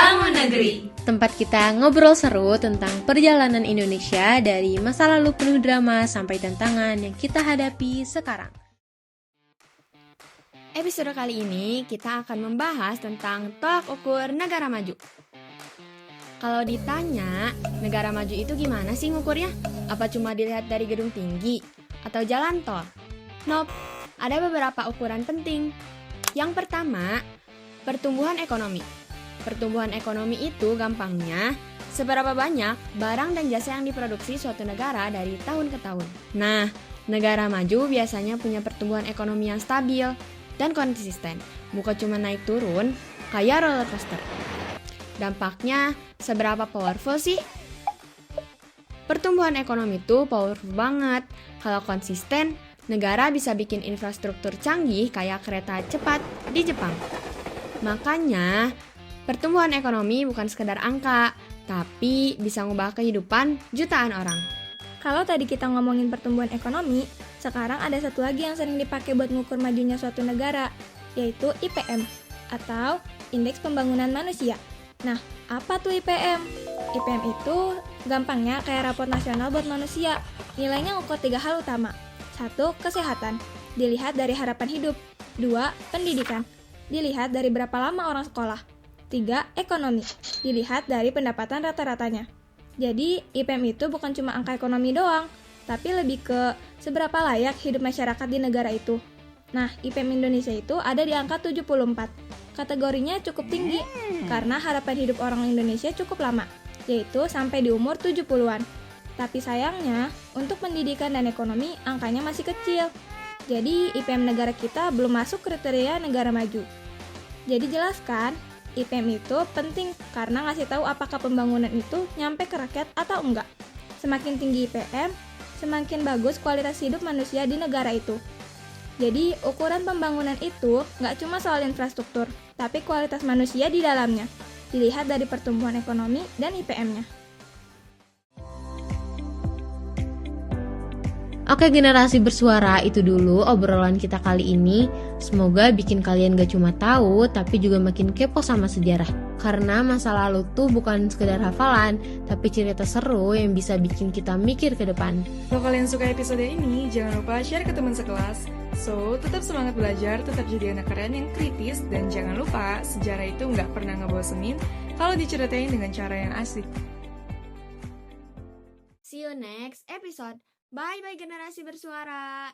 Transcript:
Bangun Negeri. Tempat kita ngobrol seru tentang perjalanan Indonesia dari masa lalu penuh drama sampai tantangan yang kita hadapi sekarang. Episode kali ini kita akan membahas tentang tolak ukur negara maju. Kalau ditanya, negara maju itu gimana sih ngukurnya? Apa cuma dilihat dari gedung tinggi atau jalan tol? Nope, ada beberapa ukuran penting. Yang pertama, pertumbuhan ekonomi. Pertumbuhan ekonomi itu gampangnya seberapa banyak barang dan jasa yang diproduksi suatu negara dari tahun ke tahun. Nah, negara maju biasanya punya pertumbuhan ekonomi yang stabil dan konsisten, bukan cuma naik turun kayak roller coaster. Dampaknya seberapa powerful sih? Pertumbuhan ekonomi itu powerful banget. Kalau konsisten, negara bisa bikin infrastruktur canggih kayak kereta cepat di Jepang. Makanya, pertumbuhan ekonomi bukan sekedar angka, tapi bisa ngubah kehidupan jutaan orang. Kalau tadi kita ngomongin pertumbuhan ekonomi, sekarang ada satu lagi yang sering dipakai buat ngukur majunya suatu negara, yaitu IPM, atau Indeks Pembangunan Manusia. Nah, apa tuh IPM? IPM itu gampangnya kayak raport nasional buat manusia. Nilainya ngukur 3 hal utama. 1. Kesehatan, dilihat dari harapan hidup. 2. Pendidikan, dilihat dari berapa lama orang sekolah. 3. Ekonomi, dilihat dari pendapatan rata-ratanya. Jadi, IPM itu bukan cuma angka ekonomi doang, tapi lebih ke seberapa layak hidup masyarakat di negara itu. Nah, IPM Indonesia itu ada di angka 74. Kategorinya cukup tinggi, karena harapan hidup orang Indonesia cukup lama, yaitu sampai di umur 70-an. Tapi sayangnya, untuk pendidikan dan ekonomi, angkanya masih kecil. Jadi, IPM negara kita belum masuk kriteria negara maju. Jadi jelaskan, IPM itu penting karena ngasih tahu apakah pembangunan itu nyampe ke rakyat atau enggak. Semakin tinggi IPM, semakin bagus kualitas hidup manusia di negara itu. Jadi, ukuran pembangunan itu nggak cuma soal infrastruktur, tapi kualitas manusia di dalamnya, dilihat dari pertumbuhan ekonomi dan IPM-nya. Oke generasi bersuara, itu dulu obrolan kita kali ini. Semoga bikin kalian gak cuma tahu, tapi juga makin kepo sama sejarah. Karena masa lalu tuh bukan sekedar hafalan, tapi cerita seru yang bisa bikin kita mikir ke depan. Kalau kalian suka episode ini, jangan lupa share ke teman sekelas. So, tetap semangat belajar, tetap jadi anak keren yang kritis, dan jangan lupa, sejarah itu nggak pernah ngebosenin kalau diceritain dengan cara yang asik. See you next episode. Bye-bye generasi bersuara.